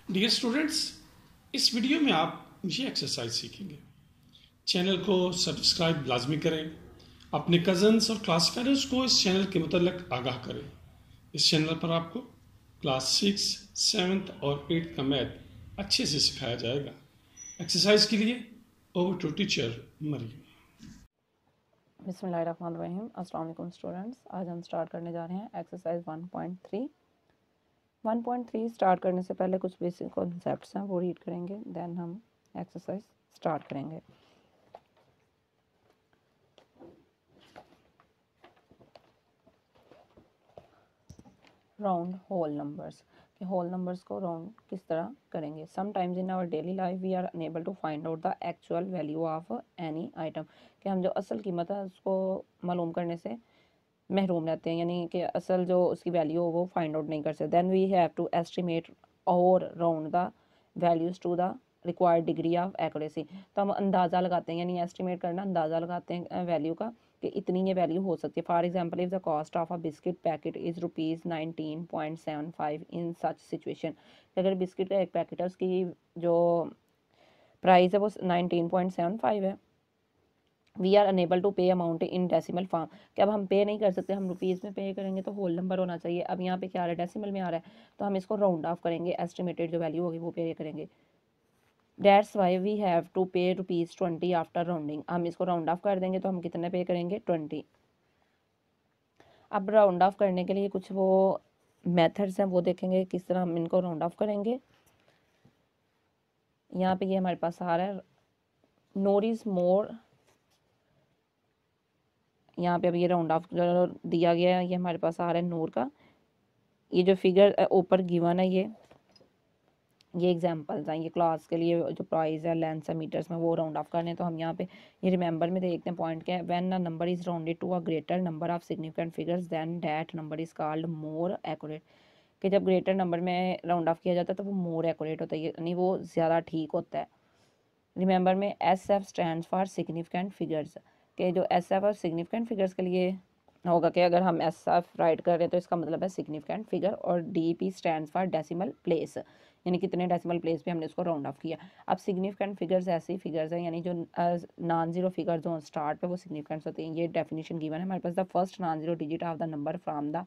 Dear students, इस video में आप ये एक्सरसाइज सीखेंगे। चैनल को सब्सक्राइब लाजमी करें। अपने कज़न्स और क्लास फेलोज को इस चैनल के मुतल्लिक आगाह करें। इस चैनल पर आपको क्लास 6, 7th और 8th का मैथ अच्छे से सिखाया जाएगा। एक्सरसाइज के लिए ओवर टू टीचर मरियम। बिस्मिल्लाहिर्रहमानिर्रहीम। अस्सलाम वालेकुम स्टूडेंट्स, आज हम स्टार्ट करने जा रहे हैं एक्सरसाइज 1.3। 1.3 स्टार्ट करने से पहले कुछ बेसिक कॉन्सेप्ट्स हैं वो रीड करेंगे, देन हम एक्सरसाइज स्टार्ट करेंगे। राउंड होल नंबर्स कि होल नंबर्स को राउंड किस तरह करेंगे। Sometimes in our daily life we are unable to find out the actual value of any item कि हम जो असल कीमत है उसको मालूम करने से महरूम रहते हैं, यानी कि असल जो उसकी वैल्यू हो वो फाइंड आउट नहीं कर सकते। Then we have to estimate और round the values to the required degree of accuracy. तो हम अंदाज़ा लगाते हैं, यानी एस्टिमेट करना, अंदाज़ा लगाते हैं वैल्यू का कि इतनी ये वैल्यू हो सकती है। For example, if the cost of a biscuit packet is ₹19.75 in such situation. अगर बिस्किट का एक पैकेट है उसकी जो प्राइस है वो 19.75 है। वी आर अनेबल टू पे अमाउंट इन डेसिमल फॉर्म कि अब हम पे नहीं कर सकते, हम रुपीज़ में पे करेंगे तो होल नंबर होना चाहिए। अब यहाँ पे क्या आ रहा है, डेसिमल में आ रहा है, तो हम इसको राउंड ऑफ करेंगे, एस्टिमेटेड जो वैल्यू होगी वो पे करेंगे। That's why we have to pay ₹20 after rounding. हम इसको राउंड ऑफ कर देंगे तो हम कितने पे करेंगे, 20। अब राउंड ऑफ करने के लिए कुछ वो मेथड्स हैं वो देखेंगे किस तरह हम इनको राउंड ऑफ करेंगे। यहाँ पे ये हमारे पास आ रहा है नोर इज़ मोर। यहाँ पे अब ये राउंड ऑफ दिया गया है, ये हमारे पास आ रहा है नूर का। ये जो फिगर ऊपर गिवन है ये एग्जांपल्स हैं, ये क्लास के लिए जो प्राइस है लेंस है मीटर्स में वो राउंड ऑफ करने। तो हम यहाँ पे ये रिमेंबर में देखते हैं पॉइंट क्या है। When a number is rounded to a greater number of significant figures then that number is called more accurate. कि जब ग्रेटर नंबर में राउंड ऑफ किया जाता है तो वो मोर एक्यूरेट होता है, यानी वो ज़्यादा ठीक होता है। रिमेंबर में SF stands for significant figures के जो SF और सिग्निफिकेंट फिगर्स के लिए होगा कि अगर हम SF राइट कर रहे हैं तो इसका मतलब है सिग्निफिकेंट फिगर, और DP stands for decimal place, यानी कितने डेसिमल प्लेस पे हमने इसको राउंड ऑफ किया। अब सिग्निफिकेंट फिगर्स ऐसी फिगर्स हैं यानी जो नॉन जीरो फिगर्स जो स्टार्ट पे वो सिग्निफिकेंट होते हैं। ये डेफिनेशन गिवन है हमारे पास। The first non zero digit of the number from the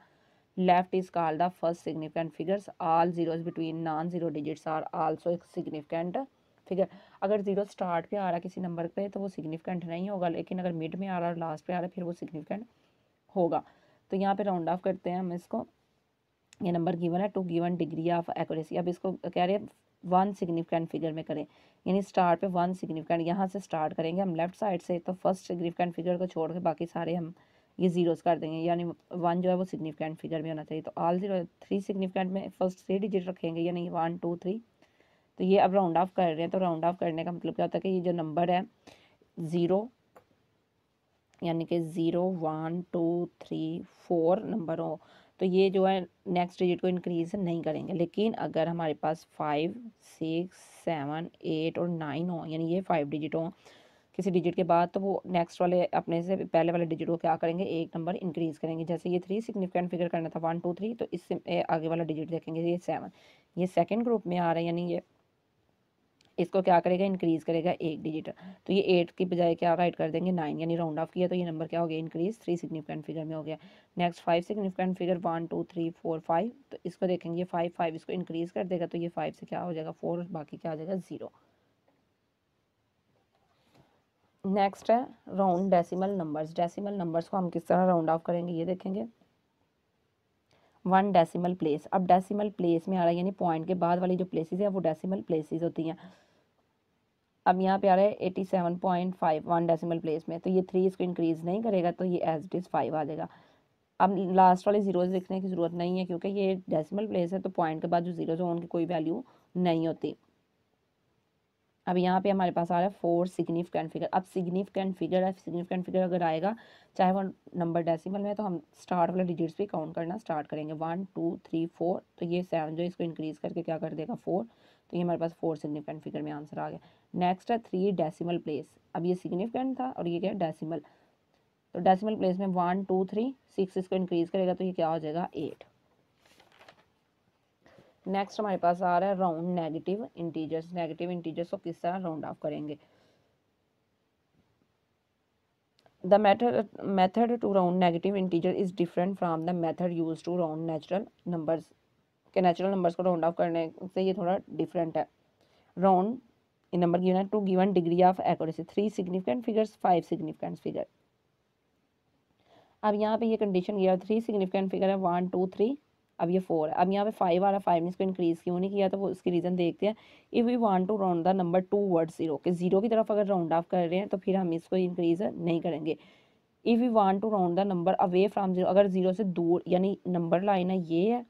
left is called the first significant figures. All zeros between non zero digits are also significant figure. अगर zero start पे आ रहा है किसी number पे तो वो सिग्निफिकेंट नहीं होगा, लेकिन अगर मिड में आ रहा है और लास्ट पे आ रहा है फिर वो सिग्निफिकेंट होगा। तो यहाँ पे राउंड ऑफ करते हैं हम इसको। ये नंबर गिवन है to given degree of accuracy. अब इसको कह रहे हैं वन सिग्निफिकेंट फिगर में करें, यानी स्टार्ट पे वन सिग्निफिकेंट यहाँ से स्टार्ट करेंगे हम लेफ्ट साइड से। तो फर्स्ट सिग्निफिकेंट फिगर को छोड़ के बाकी सारे हम ये जीरोस कर देंगे, यानी वन जो है वो सिग्निफिकेंट फिगर में होना चाहिए। तो ऑल जीरो थ्री सिग्निफिकेंट में फर्स्ट 3 डिजिट रखेंगे, यानी 1 2 3। तो ये अब राउंड ऑफ कर रहे हैं, तो राउंड ऑफ करने का मतलब क्या होता है कि ये जो नंबर है 0, यानी कि 0 1 2 3 4 नंबर हो तो ये जो है नेक्स्ट डिजिट को इंक्रीज नहीं करेंगे। लेकिन अगर हमारे पास 5 6 7 8 और 9 हो, यानी ये 5 डिजिट हो किसी डिजिट के बाद, तो वो नेक्स्ट वाले अपने से पहले वाले डिजिट को क्या करेंगे, एक नंबर इंक्रीज करेंगे। जैसे ये 3 सिग्निफिकेंट फिगर करना था 1 2 3, तो इससे आगे वाला डिजिट देखेंगे ये 7, ये सेकेंड ग्रुप में आ रहा है, यानी ये इसको क्या करेगा, इंक्रीज करेगा एक डिजिट। तो ये 8 की बजाय क्या राइट कर देंगे 9, यानी राउंड ऑफ किया तो ये नंबर क्या हो गया, इंक्रीज 3 सिग्निफिकेंट फिगर में हो गया। नेक्स्ट 5 सिग्निफिकेंट फिगर 1 2 3 4 5, तो इसको देखेंगे 5 5 इसको इंक्रीज कर देगा तो ये 5 से क्या हो जाएगा 4, बाकी क्या हो जाएगा 0। नेक्स्ट है round decimal numbers. Decimal numbers को हम किस तरह राउंड ऑफ करेंगे ये देखेंगे। 1 डेसिमल प्लेस। अब डेसिमल प्लेस में आ रहा है, यानी पॉइंट के बाद वाली जो प्लेसेस है वो डेसिमल प्लेसेस होती हैं। अब यहाँ पे आ रहा है 87.5 1 डेसिमल प्लेस में, तो ये 3 इसको इंक्रीज नहीं करेगा तो ये एज इट इज़ 5 आ जाएगा। अब लास्ट वाले जीरोज लिखने की ज़रूरत नहीं है क्योंकि ये डेसिमल प्लेस है, तो पॉइंट के बाद जो जीरोज हो उनकी कोई वैल्यू नहीं होती। अब यहाँ पे हमारे पास आ रहा है 4 सिग्निफिकेंट फिगर। अब सिग्निफिकेंट फिगर है, सिग्निफिकेंट फिगर अगर आएगा चाहे वो नंबर डेसिमल में, तो हम स्टार्ट वाले डिजिट्स पे काउंट करना स्टार्ट करेंगे 1 2 3 4। तो ये 7 जो इसको इंक्रीज करके क्या कर देगा 4, तो ये हमारे पास 4 सिग्निफिकेंट फिगर में आंसर आ गया। नेक्स्ट है 3 डेसिमल प्लेस। अब ये सिग्निफिकेंट था और ये क्या डेसिमल, तो डेसिमल प्लेस में 1 2 3 6 इसको इंक्रीज करेगा तो ये क्या हो जाएगा 8। नेक्स्ट हमारे पास आ रहा है round negative integers. Negative integers को किस तरह राउंड ऑफ करेंगे। The method to round negative integer is different from the method used to round natural numbers। के नेचुरल नंबर्स को राउंड ऑफ करने से ये थोड़ा डिफरेंट है। Round in number given to given degree of accuracy 3 significant figures 5 significant figure. अब यहाँ पे ये कंडीशन किया 3 सिग्निफिकेंट फिगर है 1 2 3, अब ये 4 है। अब यहाँ पे 5 आ रहा है, 5 ने इसको इंक्रीज़ क्यों नहीं किया, तो वो उसकी रीज़न देखते हैं। If we want to round the number towards zero, कि जीरो की तरफ अगर राउंड ऑफ कर रहे हैं तो फिर हम इसको इंक्रीज़ नहीं करेंगे। If we want to round the number away from zero, अगर जीरो से दूर, यानी नंबर लाइन है ये है,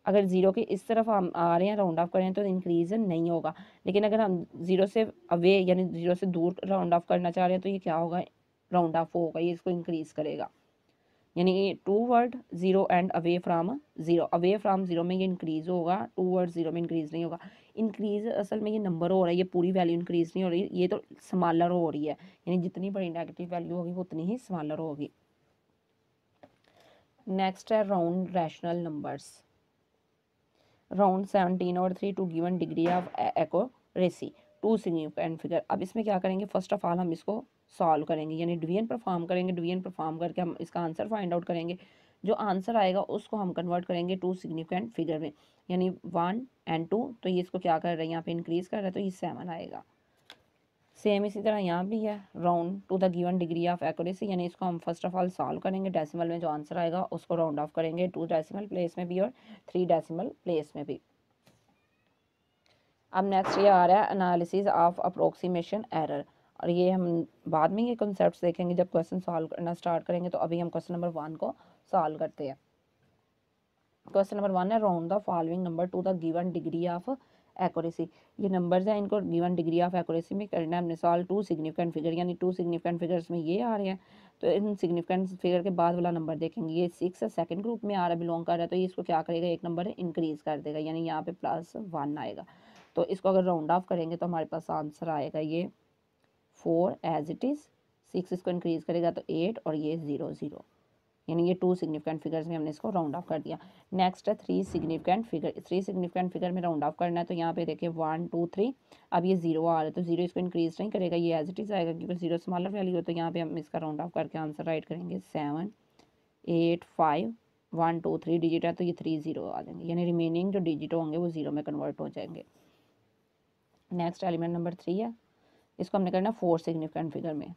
अगर जीरो के इस तरफ हम आ रहे हैं राउंड ऑफ कर रहे हैं तो इंक्रीज नहीं होगा। लेकिन अगर हम जीरो से अवे यानी जीरो से दूर राउंड ऑफ करना चाह रहे हैं तो ये क्या होगा, राउंड ऑफ होगा, ये इसको इंक्रीज करेगा। यानी toward zero and away from zero, away from zero में ये इंक्रीज होगा, टू वर्ड जीरो में इंक्रीज नहीं होगा। इंक्रीज असल में ये नंबर हो रहा है, ये पूरी वैल्यू इंक्रीज नहीं हो रही, ये तो स्मॉलर हो रही है। यानी जितनी बड़ी नेगेटिव वैल्यू होगी वो उतनी ही स्मॉलर होगी। नेक्स्ट है राउंड रैशनल नंबर्स। राउंड 17 और 3 to given degree of accuracy 2 significant figure. अब इसमें क्या करेंगे, फर्स्ट ऑफ ऑल हम इसको सॉल्व करेंगे, यानी डिवीजन परफॉर्म करेंगे। डिवीजन परफॉर्म करके हम इसका आंसर फाइंड आउट करेंगे। जो आंसर आएगा उसको हम कन्वर्ट करेंगे 2 सिग्निफिकेंट फिगर में, यानी 1 एंड 2। तो ये इसको क्या कर रहे हैं, यहाँ पे इंक्रीज कर रहा है तो ये 7 आएगा। सेम इसी तरह यहाँ भी है, round to the given degree of accuracy, यानी इसको हम फर्स्ट ऑफ ऑल सॉल्व करेंगे। डेसिमल में जो आंसर आएगा उसको राउंड ऑफ करेंगे 2 डेसिमल प्लेस में भी और 3 डेसिमल प्लेस में भी। अब नेक्स्ट ये आ रहा है एनालिसिस ऑफ अप्रोक्सीमेशन एरर, और ये हम बाद में ये कॉन्सेप्ट्स देखेंगे जब क्वेश्चन सॉल्व करना स्टार्ट करेंगे। तो अभी हम क्वेश्चन नंबर 1 को सॉल्व करते हैं। क्वेश्चन नंबर 1 है round the following number two the given degree of accuracy. ये नंबर्स हैं, इनको गिवन डिग्री ऑफ एक्यूरेसी में करना है हमने सॉल्व। 2 सिग्निफिकेंट फिगर, यानी 2 सिग्निफिकेंट फिगर्स में ये आ रहे हैं। तो इन सिग्निफिकेंट फिगर के बाद वाला नंबर देखेंगे, ये 6 है, सेकंड ग्रुप में आ रहा है, बिलोंग कर रहा है। तो ये इसको क्या करेगा, एक नंबर इंक्रीज कर देगा, यानी यहाँ पे +1 आएगा। तो इसको अगर राउंड ऑफ करेंगे तो हमारे पास आंसर आएगा ये 4 एज इट इज़। 6 इसको इंक्रीज करेगा तो 8, और ये 0 0, यानी ये 2 सिग्निफिकेंट फिगर्स में हमने इसको राउंड ऑफ कर दिया। नेक्स्ट है 3 सिग्निफिकेंट फिगर। 3 सिग्निफिकेंट फिगर में राउंड ऑफ करना है। तो यहाँ पे देखिए 1 2 3, अब ये 0 आ रहा है तो 0 इसको इंक्रीज नहीं करेगा, ये एज इट इज़ आएगा क्योंकि 0 स्मॉलर वैल्यू है। तो यहाँ पे हम इसका राउंड ऑफ करके आंसर राइट करेंगे 7 8 5 1 2 3 डिजिट है तो ये 3 0 आ जाएंगे, यानी रिमेनिंग जो डिजिट होंगे वो 0 में कन्वर्ट हो जाएंगे। नेक्स्ट एलिमेंट नंबर 3 है, इसको हमने करना 4 सिग्निफिकेंट फिगर में।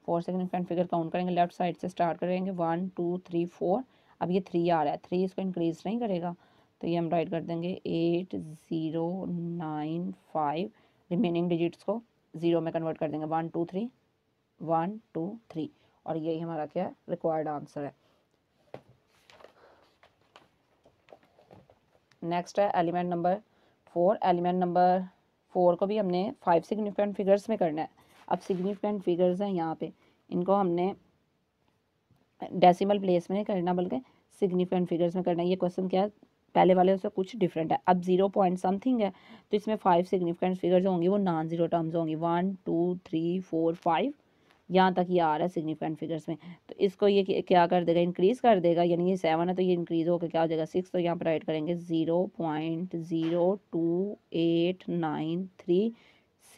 4 सिग्निफिकेंट फिगर काउंट करेंगे, लेफ्ट साइड से स्टार्ट करेंगे 1 2 3 4। अब ये 3 आ रहा है, 3 इसको इंक्रीज नहीं करेगा तो ये हम राइट कर देंगे 8 0 9 5। रिमेनिंग डिजिट्स को 0 में कन्वर्ट कर देंगे 1 2 3 1 2 3, और यही हमारा क्या है, रिक्वायर्ड आंसर है। नेक्स्ट है एलिमेंट नंबर 4। एलिमेंट नंबर 4 को भी हमने 5 सिग्निफिकेंट फिगर्स में करना है। अब सिग्निफिकेंट फिगर्स हैं यहाँ पे, इनको हमने डेसिमल प्लेस में नहीं करना बल्कि सिग्निफिकेंट फिगर्स में करना है। ये क्वेश्चन क्या है, पहले वाले से कुछ डिफरेंट है। अब 0 पॉइंट समथिंग है तो इसमें 5 सिग्निफिकेंट फिगर्स होंगी, वो नॉन जीरो टर्म्स होंगी। 1 2 3 4 5, यहाँ तक ये आ रहा है सिग्निफिकेंट फिगर्स में। तो इसको ये क्या कर देगा, इंक्रीज कर देगा, यानी ये 7 है तो ये इंक्रीज होकर क्या हो जाएगा 6। तो यहाँ पर राइट करेंगे 0.02893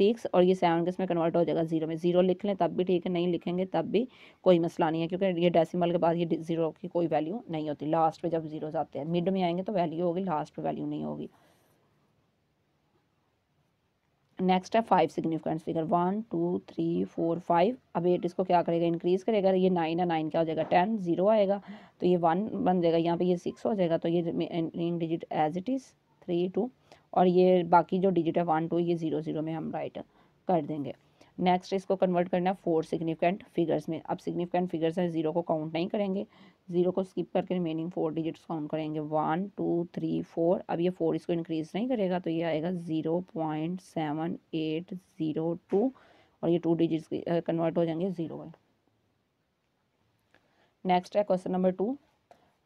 6, और ये 7 किस में कन्वर्ट हो जाएगा 0 में। 0 लिख लें तब भी ठीक है, नहीं लिखेंगे तब भी कोई मसला नहीं है, क्योंकि ये डेसिमल के बाद ये 0 की कोई वैल्यू नहीं होती। लास्ट पे जब 0 आते हैं, मिड में आएंगे तो वैल्यू होगी, लास्ट पे वैल्यू नहीं होगी। नेक्स्ट है 5 सिग्निफिकेंट फिगर 1 2 3 4 5। अब 8 इसको क्या करेगा, इंक्रीज करेगा, ये 9 है, 9 क्या हो जाएगा 10, 0 आएगा तो ये 1 बन जाएगा, यहाँ पे ये 6 हो जाएगा। तो ये remaining digit as it is 3 2, और ये बाकी जो डिजिट है 1 2 ये 0 0 में हम राइट कर देंगे। नेक्स्ट इसको कन्वर्ट करना है 4 सिग्निफिकेंट फिगर्स में। अब सिग्निफिकेंट फिगर्स है, 0 को काउंट नहीं करेंगे, 0 को स्किप करके रिमेनिंग 4 डिजिट्स काउंट करेंगे 1 2 3 4। अब ये 4 इसको इंक्रीज नहीं करेगा तो ये आएगा 0.7802, और ये 2 डिजिट्स कन्वर्ट हो जाएंगे 0 में। नेक्स्ट है question number 2,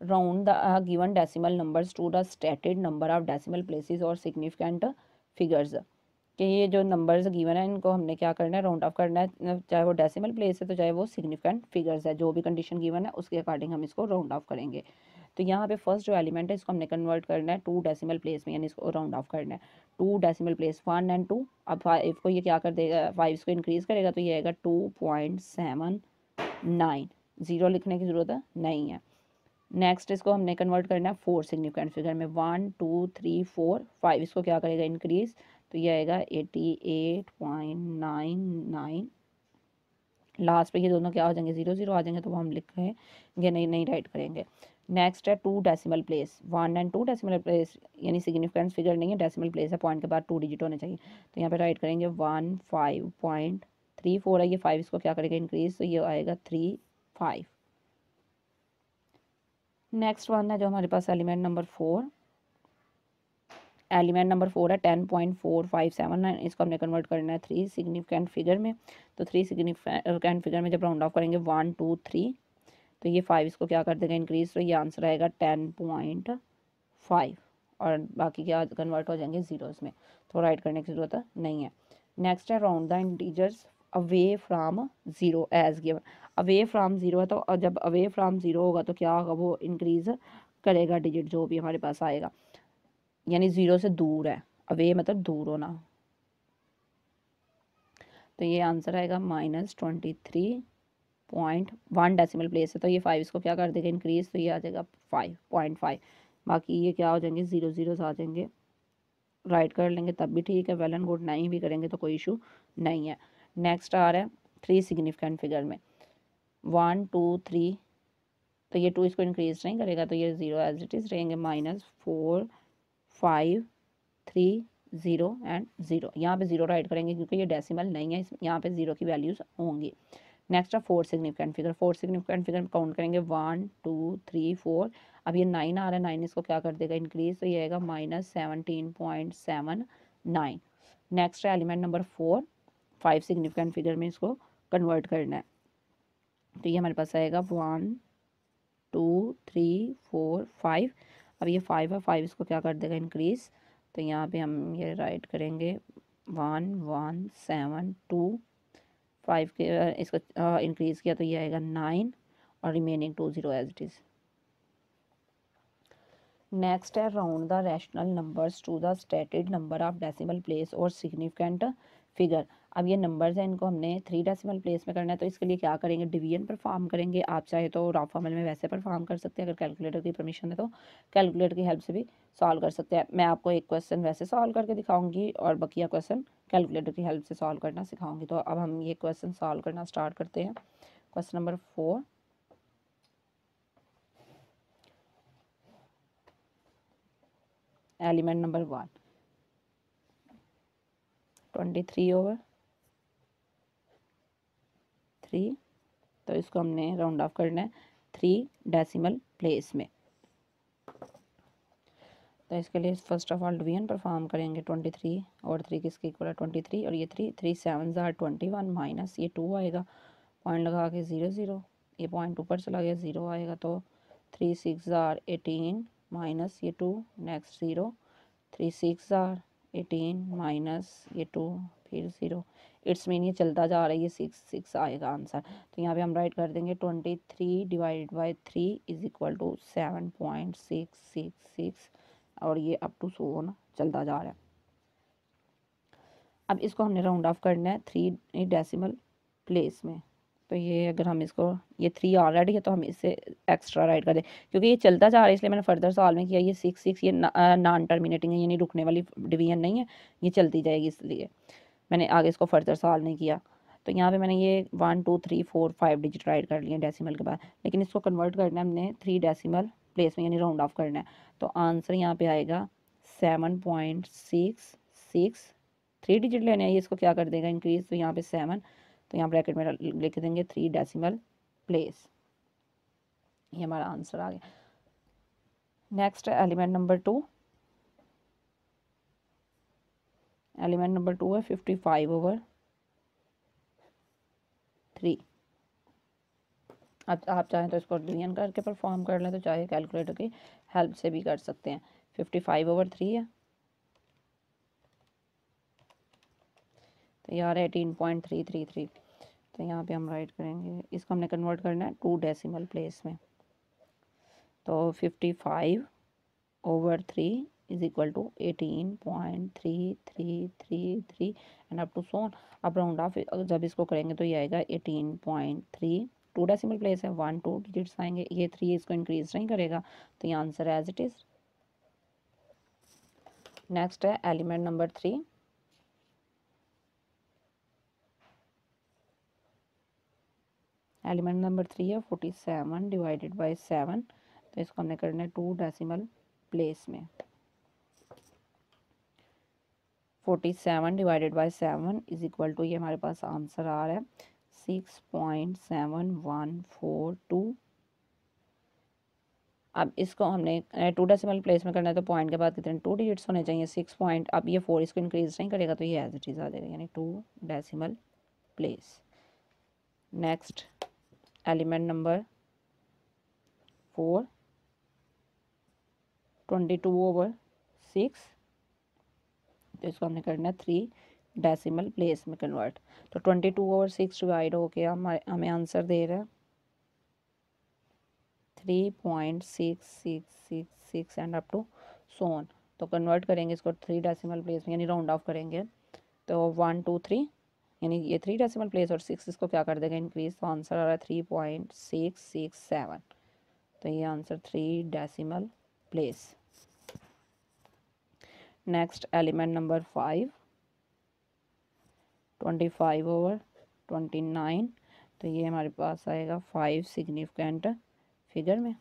round the given decimal numbers to the stated number of decimal places और सिग्निफिकेंट फिगर्स। कि ये जो नंबर्स गिवन है इनको हमने क्या करना है, राउंड ऑफ करना है, चाहे वो डेसिमल प्लेस है तो चाहे वो सिग्निफिकेंट फिगर्स है। जो भी कंडीशन गिवन है उसके अकॉर्डिंग हम इसको राउंड ऑफ करेंगे। तो तो यहाँ पे फर्स्ट जो एलिमेंट है इसको हमने कन्वर्ट करना है 2 डेसिमल प्लेस में, यानी इसको राउंड ऑफ करना है 2 डेसिमल प्लेस 1 एंड 2। अब 5 को ये क्या कर देगा, 5 इसको इंक्रीज़ करेगा तो ये आएगा 2.79। ज़ीरो लिखने की ज़रूरत नहीं है। नेक्स्ट इसको हमने कन्वर्ट करना है 4 सिग्निफिकेंट फिगर में, 1 2 3 4 5 इसको क्या करेगा इंक्रीज़, तो ये आएगा 88.99। लास्ट पे ये दोनों क्या हो जाएंगे, 0 0 आ जाएंगे, तो वो हम लिखेंगे नहीं राइट करेंगे। नेक्स्ट है 2 decimal place, 1 and 2 decimal place, यानी सिग्निफिकेंट फिगर नहीं है, डेसिमल प्लेस है, पॉइंट के बाद 2 डिजिट होने चाहिए। तो यहाँ पे राइट करेंगे 15.34 है, ये 5 इसको क्या करेगा इंक्रीज, तो ये आएगा 35। नेक्स्ट वन है जो हमारे पास एलिमेंट नंबर 4, एलिमेंट नंबर 4 है 10.4579, इसको हमने कन्वर्ट करना है 3 सिग्निफिकेंट फिगर में। तो 3 सिग्निफिकेंट फिगर में जब राउंड ऑफ करेंगे 1 2 3, तो ये 5 इसको क्या कर देगा इंक्रीज, तो ये आंसर आएगा 10.5 और बाकी क्या कन्वर्ट हो जाएंगे जीरोस में, तो राइट करने की ज़रूरत नहीं है। नेक्स्ट है round the integers away from zero as given. Away from zero है तो जब अवे फ्राम ज़ीरो होगा तो क्या होगा, वो इंक्रीज़ करेगा डिजिट जो भी हमारे पास आएगा, यानी ज़ीरो से दूर है, अवे मतलब दूर होना। तो ये आंसर आएगा -23.1 डेसिमल प्लेस है, तो ये 5 इसको क्या कर देगा इंक्रीज, तो ये आ जाएगा 5.5। बाकी ये क्या हो जाएंगे, 0 0 आ जाएंगे, राइट कर लेंगे तब भी ठीक है, वेल एंड गुड, नहीं भी करेंगे तो कोई इशू नहीं है। नेक्स्ट आ रहा है 3 सिग्निफिकेंट फिगर में 1 2 3, तो ये 2 इसको इंक्रीज नहीं करेगा, तो ये 0 एज इट इज़ रहेंगे, -4 5 3 0 एंड 0। यहाँ पे 0 राइट करेंगे क्योंकि ये डेसिमल नहीं है, यहाँ पे 0 की वैल्यूज़ होंगी। नेक्स्ट है 4 significant figure, 4 significant figure count करेंगे 1 2 3 4। अब ये 9 आ रहा है, 9 इसको क्या कर देगा इंक्रीज, तो ये आएगा -17.79। नेक्स्ट है एलिमेंट नंबर 4, 5 सिग्निफिकेंट फिगर में इसको कन्वर्ट करना है, तो ये हमारे पास आएगा 1 2 3 4 5। अब ये 5 है, 5 इसको क्या कर देगा इंक्रीज, तो यहाँ पे हम ये राइट करेंगे 1 1 7 2, 5 के इसको इंक्रीज़ किया तो ये आएगा 9 और remaining 2 0 as it is. Next है round the rational numbers to the stated number of decimal place और सिग्निफिकेंट फिगर। अब ये नंबर्स हैं, इनको हमने 3 डेसिमल प्लेस में करना है, तो इसके लिए क्या करेंगे, डिवीजन परफॉर्म करेंगे। आप चाहे तो रफ अमल में वैसे परफॉर्म कर सकते हैं, अगर कैलकुलेटर की परमिशन है तो कैलकुलेटर की हेल्प से भी सॉल्व कर सकते हैं। मैं आपको एक क्वेश्चन वैसे सॉल्व करके दिखाऊंगी और बकिया क्वेश्चन कैलकुलेटर की हेल्प से सॉल्व करना सिखाऊंगी। तो अब हम ये क्वेश्चन सॉल्व करना स्टार्ट करते हैं। क्वेश्चन नंबर 4, एलिमेंट नंबर 1 23/3, तो इसको हमने राउंड ऑफ करना है 3 डेसिमल प्लेस में। तो इसके लिए first of all division perform करेंगे, 23 और 3 किसके इक्वल है 23, और ये 3 3 7 ज़ार 21 माइनस ये 2 आएगा, पॉइंट लगा के 0 0, ये पॉइंट ऊपर चला गया 0 आएगा, तो 3 6 ज़ार 18 माइनस ये 2, नेक्स्ट 0, 3 6 ज़ार 18 माइनस ये 2 फिर 0। इट्स मीन ये चलता जा रहा है, ये 6 6 आएगा आंसर। तो यहाँ पे हम राइट कर देंगे 23 divided by 3 is equal to 7.666, और ये अप टू 100 ना चलता जा रहा है। अब इसको हमने राउंड ऑफ करना है 3 डेसिमल प्लेस में, तो ये अगर हम इसको, ये 3 ऑलरेडी है तो हम इससे एक्स्ट्रा राइट कर दें, क्योंकि ये चलता जा रहा है इसलिए मैंने फर्दर सॉल्व में किया। ये 6 6 ये नॉन टर्मिनेटिंग है, यानी रुकने वाली डिवीजन नहीं है, ये चलती जाएगी, इसलिए मैंने आगे इसको फर्दर सॉल्व नहीं किया। तो यहाँ पे मैंने ये 1 2 3 4 5 डिजिट राइट कर लिए डेसिमल के बाद, लेकिन इसको कन्वर्ट करना है हमने 3 डेसिमल प्लेस में, यानी राउंड ऑफ करना है। तो आंसर यहाँ पे आएगा 7.66। 3 डिजिट लेने हैं, ये इसको क्या कर देगा इंक्रीज, तो यहाँ पे 7, तो यहाँ ब्रैकेट में लिख देंगे 3 डेसिमल प्लेस, ये हमारा आंसर आ गया। नेक्स्ट है एलिमेंट नंबर 2, एलिमेंट नंबर 2 है 55/3। अब आप चाहें तो इसको डिवीजन करके परफॉर्म कर लें, तो चाहे कैलकुलेटर की हेल्प से भी कर सकते हैं। 55/3 है, तो यार 18.333, तो यहाँ पे हम राइट करेंगे, इसको हमने कन्वर्ट करना है 2 डेसिमल प्लेस में, तो 55/3 is equal to 18.3333 and up to so on. अब राउंड ऑफ जब इसको करेंगे तो ये आएगा 18.3। 2 डेसिमल प्लेस है, 1 2 डिजिट्स आएंगे, ये 3 इसको इंक्रीज नहीं करेगा, तो ये answer as it is. Next है एलिमेंट नंबर 3। एलिमेंट नंबर 3 है 47 डिवाइडेड बाई 7, तो इसको हमने करना है 2 डेसिमल प्लेस में। 47 divided by 7 is equal to, ये हमारे पास आंसर आ रहा है 6.7142। अब इसको हमने 2 डेसिमल प्लेस में करना है, तो पॉइंट के बाद कितने 2 डिजिट्स होने चाहिए, 6 पॉइंट। अब ये 4 इसको इंक्रीज नहीं करेगा, तो ये एज इट इज़ आ जाएगा, यानी 2 decimal place. Next element number 4 22/6, तो इसको हमने करना है 3 डेसिमल प्लेस में कन्वर्ट। तो 22/6 डिवाइड हो गया, हमें आंसर दे रहा है 3.6666 एंड अप टू सोन। तो कन्वर्ट करेंगे इसको 3 डेसिमल प्लेस में, यानी राउंड ऑफ करेंगे, तो 1 2 3, यानी ये 3 डेसिमल प्लेस और 6 इसको क्या कर देगा इंक्रीज, तो आंसर आ रहा है 3.667। तो ये answer 3 decimal place. Next element number 5 25/29, तो ये हमारे पास आएगा 5 सिग्निफिकेंट फिगर में।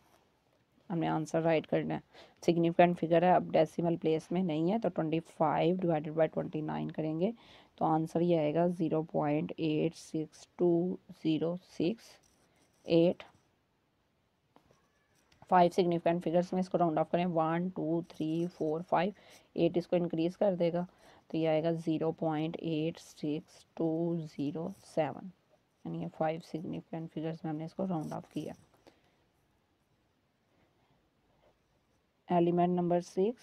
हमने आंसर राइट करना है, सिग्निफिकेंट फिगर है, अब डेसिमल प्लेस में नहीं है, तो 25 डिवाइडेड बाई 29 करेंगे, तो आंसर ये आएगा 0.862068। 5 सिग्निफिकेंट फिगर्स में इसको राउंड ऑफ करें, 1 2 3 4 5, 8 इसको इंक्रीज कर देगा, तो ये आएगा 0.86207, यानी ये 5 सिग्निफिकेंट फिगर्स में हमने इसको राउंड ऑफ किया। एलिमेंट नंबर 6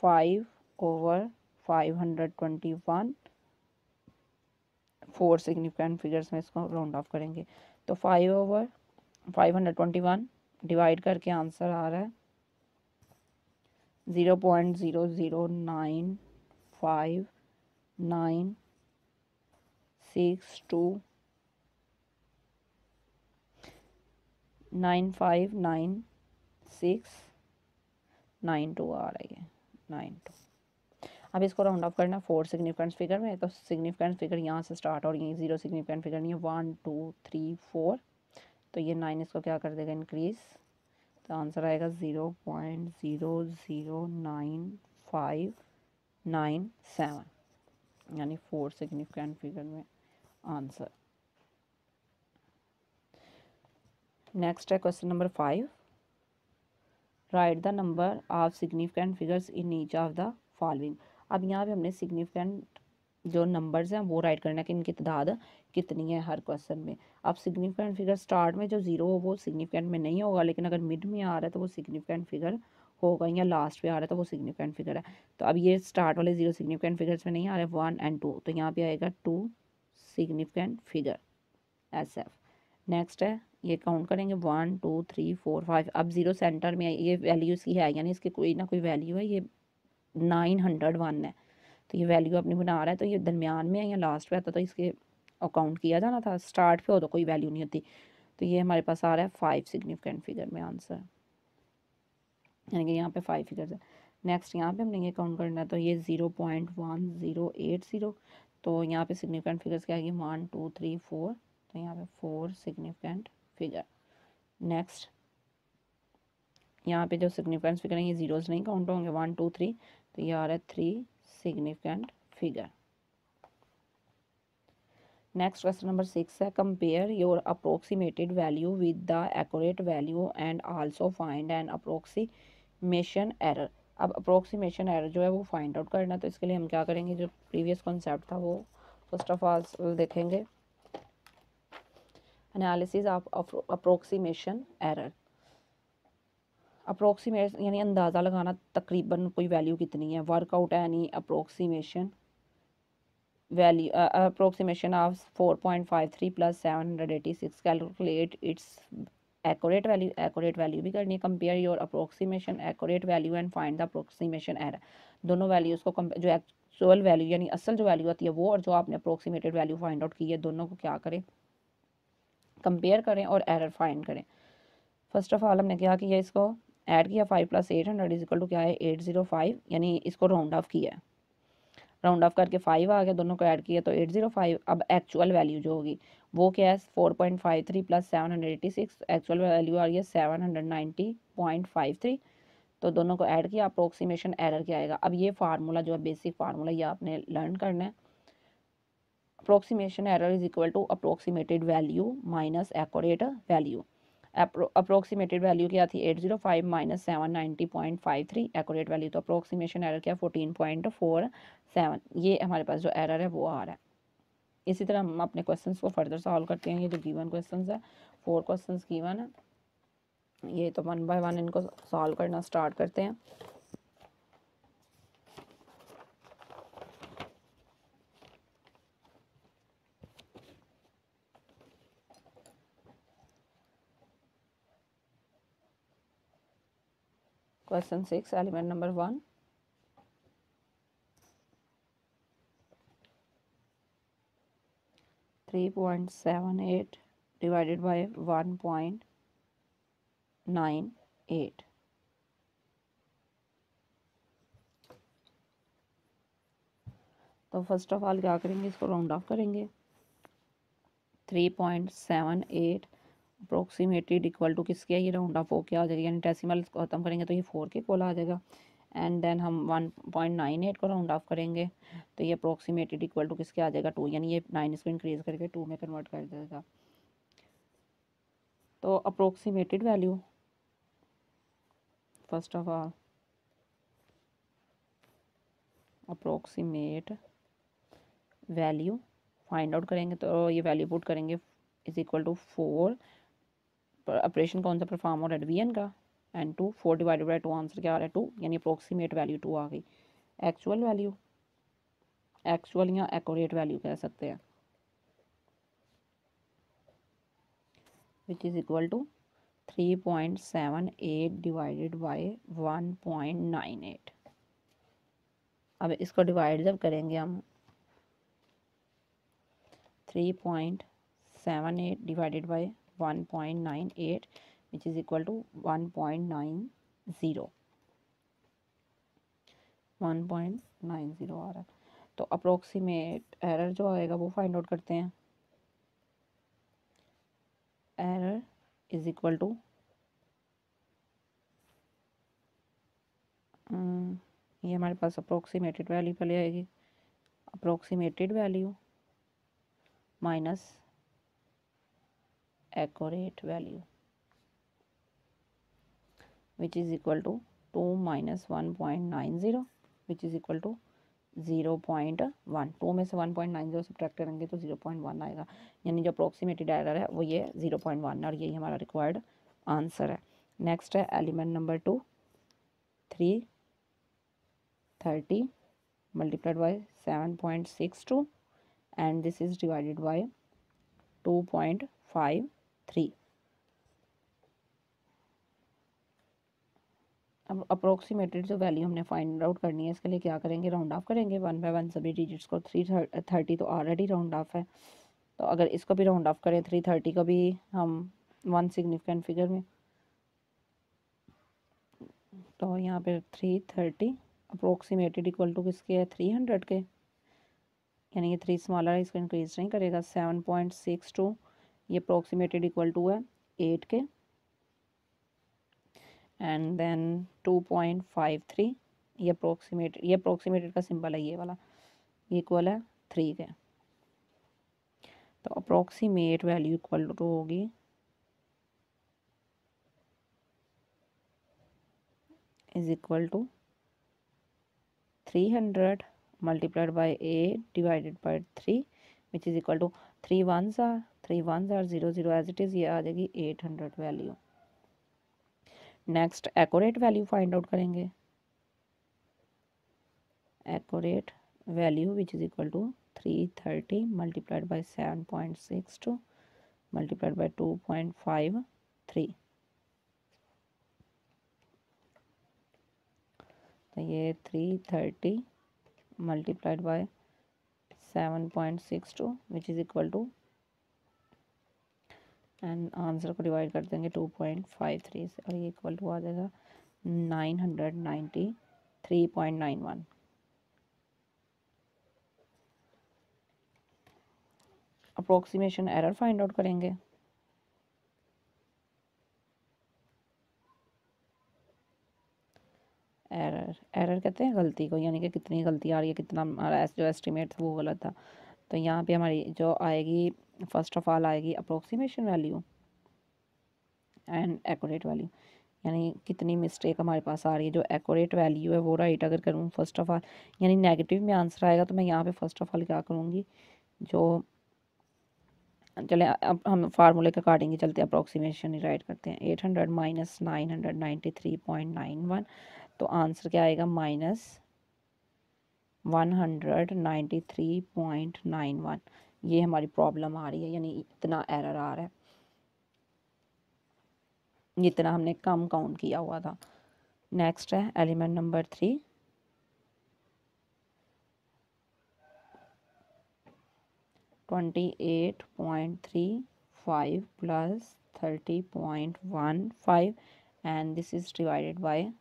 5/521, 4 सिग्निफिकेंट फिगर्स में इसको राउंड ऑफ करेंगे, तो 5/521 डिवाइड करके आंसर आ रहा है 0.009529692 आ रही है 92। अब इसको राउंड ऑफ करना 4 सिग्निफिकेंट फिगर में, तो सिग्निफिकेंट फिगर यहाँ से स्टार्ट और यहीं 0 सिग्निफिकेंट फिगर नहीं है, 1 2 3 4, तो ये 9 इसको क्या कर देगा इंक्रीज, तो आंसर आएगा 0.009597, यानी 4 सिग्निफिकेंट फिगर में आंसर। नेक्स्ट है question number 5, right the number of significant figures in each of the following. अब यहाँ पे हमने सिग्निफिकेंट जो नंबर्स हैं वो राइट करना है कि इनकी तादाद कितनी है हर क्वेश्चन में। अब सिग्निफिकेंट फिगर स्टार्ट में जो 0 हो वो सिग्निफिकेंट में नहीं होगा, लेकिन अगर मिड में आ रहा है तो वो सिग्निफिकेंट फिगर होगा, या लास्ट पे आ रहा है तो वो सिग्निफिकेंट फिगर है। तो अब ये स्टार्ट वाले 0 सिग्निफिकेंट फिगर्स में नहीं आ रहे, 1 और 2, तो यहाँ पे आएगा 2 सिग्निफिकेंट फिगर SF। नेक्स्ट है ये काउंट करेंगे 1 2 3 4 5, अब 0 सेंटर में ये वैल्यू इसकी है, यानी इसकी कोई ना कोई वैल्यू है, ये 901 है, तो ये वैल्यू अपनी बना रहा है, तो ये दरमियान में है या लास्ट पे आता तो इसके अकाउंट किया जाना था, स्टार्ट पे हो तो कोई वैल्यू नहीं होती। तो ये हमारे पास आ रहा है 5 सिग्निफिकेंट फिगर में आंसर, यानी कि यहाँ पे 5 फिगर्स है। नेक्स्ट यहाँ पे हमने ये काउंट करना है, तो ये 0.1080, तो यहाँ पे सिग्निफिकेंट फिगर्स क्या है 1 2 3 4, तो यहाँ पे 4 सिग्निफिकेंट फिगर। नेक्स्ट यहाँ पे जो सिग्निफिकेंट फिगर है ये जीरोस नहीं काउंट होंगे, 1 2 3, तो ये आ रहा है 3 significant figure. Next question number 6 है, compare your approximated value with the accurate value and also find an approximation error. अब अप्रोक्सीमेशन एरर जो है वो फाइंड आउट करना, तो इसके लिए हम क्या करेंगे, जो प्रीवियस कॉन्सेप्ट था वो फर्स्ट ऑफ ऑल देखेंगे, analysis of approximation error. Approximate यानी अंदाज़ा लगाना तकरीबन कोई वैल्यू कितनी है, workout any approximation value approximation of 4.53 + 786, calculate its accurate value भी करनी है। Compare your approximation accurate value and find the approximation error. दोनों वैल्यूज़ को जो एक्चुअल वैल्यू यानी असल जो वैल्यू आती है वो, और जो आपने अप्रोक्सीमेटेड वैल्यू फाइंड आउट की है, दोनों को क्या करें, कंपेयर करें और एरर फाइंड करें। फर्स्ट ऑफ ऑल हमने क्या किया, इसको ऐड किया 5 + 800 इज इक्वल टू क्या है 805, यानी इसको राउंड ऑफ किया है, राउंड ऑफ करके 5 आ गया, दोनों को ऐड किया तो 805। अब एक्चुअल वैल्यू जो होगी वो क्या है 4.53 + 786, एक्चुअल वैल्यू आ रही है 790.53। तो दोनों को ऐड किया, अप्रोक्सीमेशन एरर क्या आएगा। अब ये फार्मूला जो है बेसिक फार्मूला ये आपने लर्न करना है। Approximation error is equal to approximated value minus accurate value. Approximated value क्या थी 805 माइनस 790.53, एक्यूरेट वैल्यू तो अप्रोक्सीमेशन एरर क्या 14.47। ये हमारे पास जो एरर है वो आ रहा है। इसी तरह हम अपने क्वेश्चंस को फर्दर सॉल्व करते हैं। ये जो गिवन क्वेश्चंस है 4 क्वेश्चंस गिवन है, ये तो 1 बाय 1 इनको सॉल्व करना स्टार्ट करते हैं। Question 6 element number 1, (3.78 divided by 1.98). तो फर्स्ट ऑफ ऑल क्या करेंगे, इसको राउंड ऑफ करेंगे। 3.78 अप्रोक्सीमेटेड इक्वल टू किसके है, ये राउंड ऑफ हो क्या आ जाएगा, यानी डेसिमल को खत्म करेंगे तो ये 4 के इक्वल आ जाएगा। एंड देन हम 1.98 को राउंड ऑफ करेंगे तो ये अप्रोक्सीमेटेड इक्वल टू किसके आ जाएगा 2, यानी ये 9 इसको इंक्रीज करके 2 में कन्वर्ट कर देगा। तो approximated value first of all approximate value find out करेंगे तो ये वैल्यू पुट करेंगे इज इक्वल टू 4, ऑपरेशन कौन सा परफॉर्म हो रहा है डिवीजन का, एंड 2 4 डिवाइडेड बाय 2 आंसर क्या आ रहा है 2, यानी अप्रोक्सीमेट वैल्यू 2 आ गई। एक्चुअल वैल्यू, एक्चुअल या एक्यूरेट वैल्यू कह सकते हैं, which is equal to 3.78 divided by 1.98। अब इसको डिवाइड जब करेंगे हम 3.78 divided by 1.98 which is equal to 1.90 आ रहा है। तो अप्रोक्सीमेट एरर जो आएगा वो फाइंड आउट करते हैं। एरर इज इक्वल टू ये हमारे पास अप्रोक्सीमेटेड वैल्यू पहले आएगी, approximated value minus accurate value which is equal to 2 minus 1.90 which is equal to 0.1। 2 में से 1.90 सब्ट्रैक्ट करेंगे तो 0.1 आएगा, यानी जो अप्रोक्सीमेटेड एरर है वो ये 0.1 है और यही हमारा रिक्वायर्ड आंसर है। नेक्स्ट है element number 2, 330 multiplied by 7.62 and this is divided by 2.53। अब अप्रोक्सीमेटेड जो वैल्यू हमने फाइंड आउट करनी है इसके लिए क्या करेंगे, राउंड ऑफ करेंगे 1 बाय 1 सभी डिजिट्स को। 330 तो ऑलरेडी राउंड ऑफ है, तो अगर इसको भी राउंड ऑफ करें 330 को भी हम 1 सिग्निफिकेंट फिगर में, तो यहाँ पे 330 अप्रोक्सीमेटेड इक्वल टू किसके है 300 के, यानी ये 3 स्मॉलर है इसको इंक्रीज नहीं करेगा। 7.62 ये अप्रोक्सीमेटेड इक्वल टू है 8 के, एंड देन 2.53 ये अप्रोक्सीमेटेड का सिंबल है ये वाला, ये इक्वल है 3 के। तो अप्रोक्सीमेट वैल्यू इक्वल टू होगी is equal to 300 multiplied by 8 divided by 3 which is equal to 3 ones are 0 0 as it is, ये आ जाएगी 800 value. Next accurate value find out करेंगे। Accurate value which is equal to 330 multiplied by 7.62 multiplied by 2.53 3। तो ये 330 multiplied by 7.62 which is equal to, and answer को divide कर देंगे 2.53 से और ये इक्वल टू आ जाएगा 993.91। अप्रोक्सीमेशन एरर फाइंड आउट करेंगे। एरर कहते हैं गलती को, यानी कि कितनी गलती आ रही है, कितना हमारा जो एस्टिमेट था वो गलत था। तो यहाँ पे हमारी जो आएगी फर्स्ट ऑफ ऑल आएगी approximation value and accurate value, यानी कितनी मिस्टेक हमारे पास आ रही है। जो एक्यूरेट वैल्यू है वो राइट अगर करूँ फर्स्ट ऑफ ऑल, यानी नेगेटिव में आंसर आएगा तो मैं यहाँ पे फर्स्ट ऑफ ऑल क्या करूँगी, जो चले अब हम फार्मूले के अकॉर्डिंग ही चलते हैं, अप्रोक्सीमेशन ही राइट करते हैं। 800 माइनस 993.91, तो आंसर क्या आएगा माइनस 193.91। ये हमारी प्रॉब्लम आ रही है, यानी इतना एरर आ रहा है, इतना हमने कम काउंट किया हुआ था। नेक्स्ट है element number 3, 28.35 plus 30.15 and this is divided by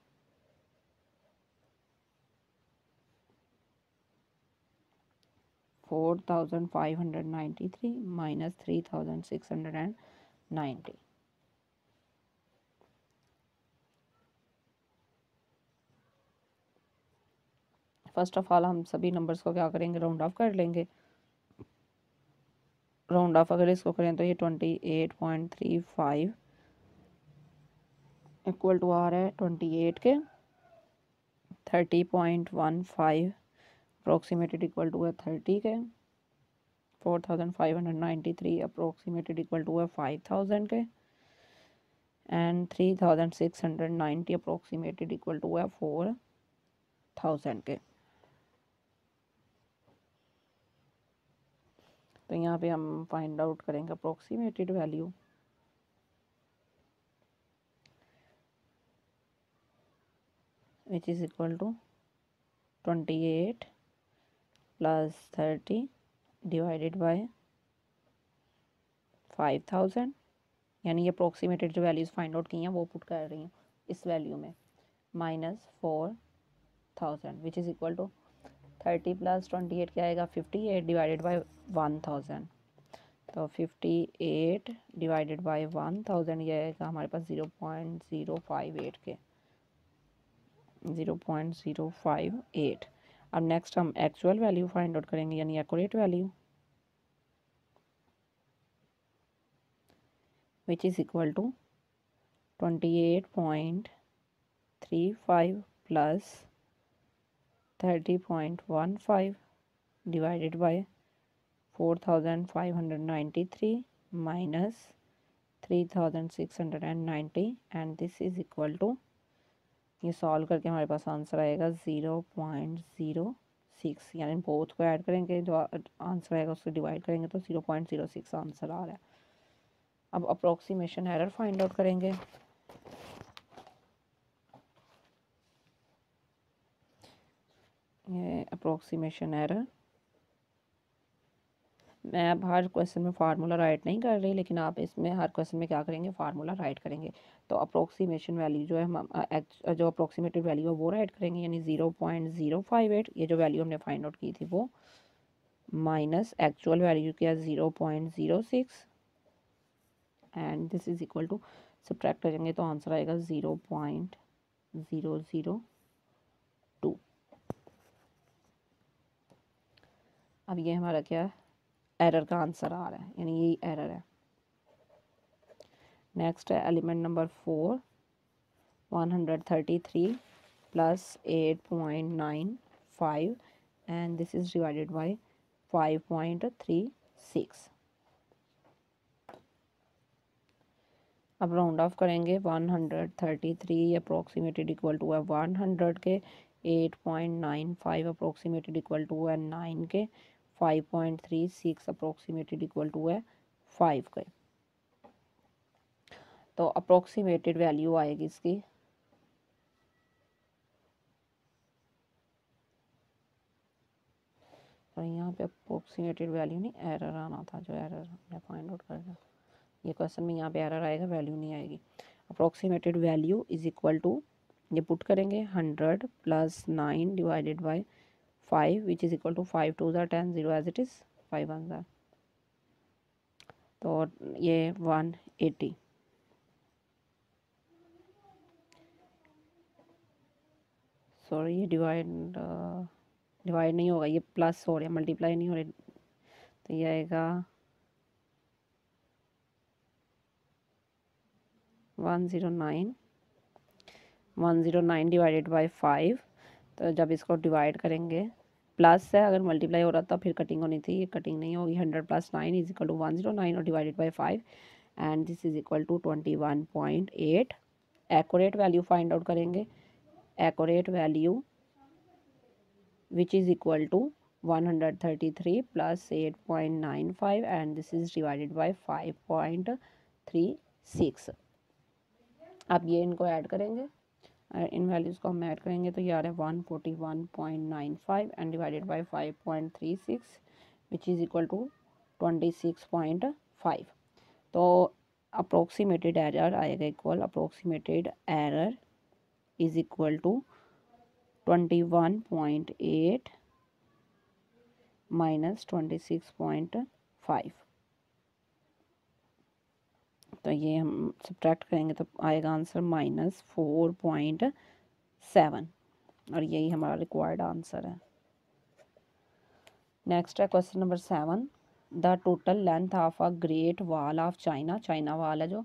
4,593 minus 3,690। First of all हम सभी नंबर्स को क्या करेंगे, राउंड ऑफ कर लेंगे। राउंड ऑफ अगर इसको करें तो ये 28.35 इक्वल टू आ रहा है 28 के, 30.15 अप्रोक्सीमेटेड इक्वल टू है 30 के, 4,593 अप्रोक्सीमेटेड इक्वल टू है 5,000 के, एंड 3,690 अप्रोक्सीमेटेड इक्वल टू है 4,000 के। तो यहाँ पे हम फाइंड आउट करेंगे approximated value, which is equal to 28 plus 30 divided by 5,000, यानी ये अप्रोक्सीमेटेड जो वैल्यूज़ फाइंड आउट की हैं वो पुट कर रही हूँ इस वैल्यू में, minus 4,000 which is equal to 30 plus 28 क्या आएगा 58 डिवाइडेड बाय 1,000। तो 58 डिवाइडेड बाय 1,000 ये आएगा हमारे पास 0.058 के, 0.058। अब नेक्स्ट हम एक्चुअल वैल्यू फाइंड आउट करेंगे, यानी accurate value, which is equal to 28.35 plus 30.15 divided by 4,593 minus 3,690 and this is equal to, ये सॉल्व करके हमारे पास आंसर आएगा 0.06, यानी बोथ को ऐड करेंगे, जो आंसर आएगा उसको डिवाइड करेंगे तो 0.06 आंसर आ रहा है। अब अप्रोक्सीमेशन एरर फाइंड आउट करेंगे। ये अप्रोक्सीमेशन एरर, मैं अब हर क्वेश्चन में फार्मूला राइट नहीं कर रही, लेकिन आप इसमें हर क्वेश्चन में क्या करेंगे, फार्मूला राइट करेंगे। तो अप्रोक्सीमेशन वैल्यू जो है हम जो अप्रोक्सीमेटेड वैल्यू है वो राइट करेंगे, यानी 0.058, ये जो वैल्यू हमने फाइंड आउट की थी वो, माइनस एक्चुअल वैल्यू क्या 0.06 and this is equal to, subtract करेंगे तो आंसर आएगा 0.002। अब ये हमारा क्या एरर का आंसर आ रहा है, यानी यही एरर है। नेक्स्ट है element number 4, 133 plus 8.95 and this is divided by 5.36। अब राउंड ऑफ करेंगे, 133 अप्रोक्सीमेटेड इक्वल टू है 100 के, 8.95 अप्रोक्सीमेटेड इक्वल टू है 9 के, 5.36 अप्रोक्सीमेटेड इक्वल टू है 5 के। तो अप्रोक्सीमेटेड वैल्यू आएगी इसकी और यहाँ पे अप्रोक्सीमेटेड वैल्यू नहीं, एरर आना था, जो एरर हमने फाइंड आउट करना, ये क्वेश्चन में यहाँ पे एरर आएगा, वैल्यू नहीं आएगी। Approximated value is equal to, ये पुट करेंगे 100 plus 9 divided by 5 which is equal to 5 2 ज़ा 10, 0 एज इट इज़, 5 1 ज़ा, तो ये 180। सॉरी ये डिवाइड नहीं होगा, ये प्लस हो रहा है, मल्टीप्लाई नहीं हो रहा, तो ये आएगा 109 डिवाइडेड बाय 5। तो जब इसको डिवाइड करेंगे, प्लस है, अगर मल्टीप्लाई हो रहा था फिर कटिंग होनी थी, ये कटिंग नहीं होगी। 100 प्लस 9 इज इक्वल टू 109 और divided by 5 and this is equal to 21.8। Accurate value find out करेंगे, accurate value which is equal to 133 plus 8.95 and this is divided by 5.36। अब ये इनको ऐड करेंगे, इन वैल्यूज़ को हम ऐड करेंगे तो ये आ रहा है 141.95 and divided by 5.36 which is equal to 26.5। तो अप्रोक्सीमेटेड एरर आएगा equal, approximated error is equal to 21.8 minus 26.5। तो ये हम सब्ट्रैक्ट करेंगे तो आएगा आंसर -4.7 और यही हमारा रिक्वायर्ड आंसर है। नेक्स्ट है question number 7। The total length of a great wall of China, China wall है जो,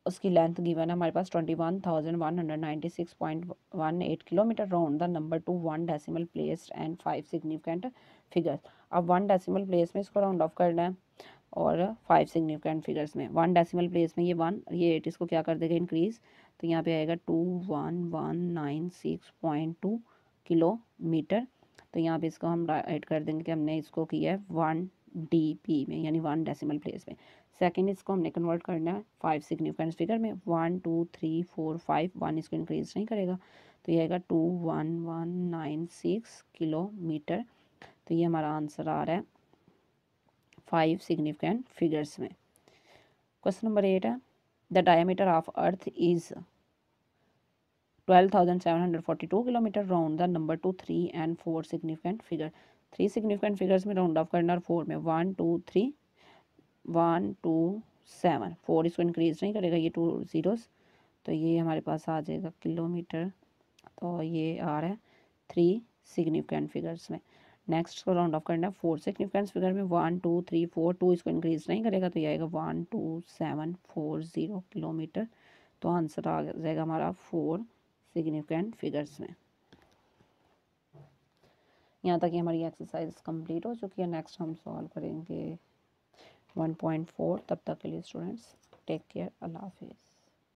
उसकी लेंथ गिवन है हमारे पास 21,196.18 kilometre. Round the number two 1 decimal place and 5 significant figures. अब 1 डेसिमल प्लेस में इसको राउंड ऑफ करना है और 5 सिग्निफिकेंट फिगर्स में। 1 डेसिमल प्लेस में ये 1, ये 8, इसको क्या कर देगा इंक्रीज, तो यहाँ पे आएगा 21,196.2 किलोमीटर। तो यहाँ पे इसको हम ऐड कर देंगे कि हमने इसको किया है 1 DP में, यानी 1 डेसिमल प्लेस में। सेकंड इसको हमने कन्वर्ट करना है 5 सिग्निफिकेंस फिगर में, 1 2 3 4 5, 1 इसको इंक्रीज नहीं करेगा, तो ये आएगा 21,196 किलोमीटर। तो ये हमारा आंसर आ रहा है 5 सिग्निफिकेंट फिगर्स में। क्वेश्चन नंबर 8 है, the diameter of earth is 12,742 kilometre. Round the number two 3 and 4 significant figure. 3 significant figures में राउंड ऑफ करना और 4 में 1 2 3 1 2 7, 4 इसको इंक्रीज नहीं करेगा, ये 2 ज़ीरोस, तो ये हमारे पास आ जाएगा किलोमीटर। तो ये आ रहा है 3 सिग्निफिकेंट फिगर्स में। नेक्स्ट को राउंड ऑफ करना है 4 सिग्निफिकेंट फिगर में, 1 2 3 4, 2 इसको इंक्रीज नहीं करेगा, तो ये आएगा 12,740 किलोमीटर। तो आंसर आ जाएगा हमारा 4 सिग्निफिकेंट फिगर्स में। यहाँ तक ही हमारी एक्सरसाइज कंप्लीट हो चुकी है। नेक्स्ट हम सॉल्व करेंगे 1.4। तब तक के लिए स्टूडेंट्स टेक केयर, अल्लाह हाफिज़।